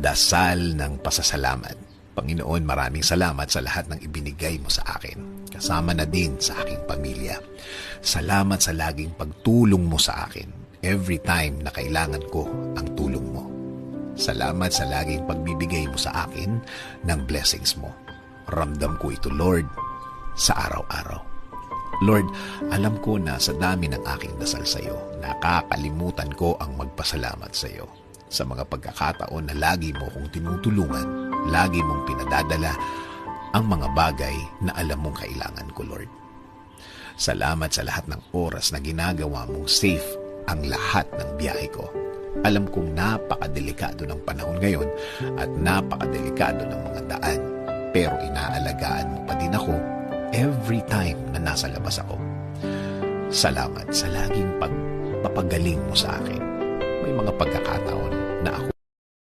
Dasal ng pasasalamat. Panginoon, maraming salamat sa lahat ng ibinigay mo sa akin, kasama na din sa aking pamilya. Salamat sa laging pagtulong mo sa akin every time na kailangan ko ang tulong mo. Salamat sa laging pagbibigay mo sa akin ng blessings mo. Ramdam ko ito, Lord, sa araw-araw. Lord, alam ko na sa dami ng aking dasal sa iyo, nakakalimutan ko ang magpasalamat sa iyo. Sa mga pagkakataon na lagi mo kong tinutulungan, lagi mong pinadadala ang mga bagay na alam mong kailangan ko, Lord. Salamat sa lahat ng oras na ginagawa mong safe ang lahat ng biyahe ko. Alam kong napakadelikado ng panahon ngayon at napakadelikado ng mga daan, pero inaalagaan mo pa din ako every time na nasa labas ako. Salamat sa laging pagpapagaling mo sa akin. May mga pagkakataon na ako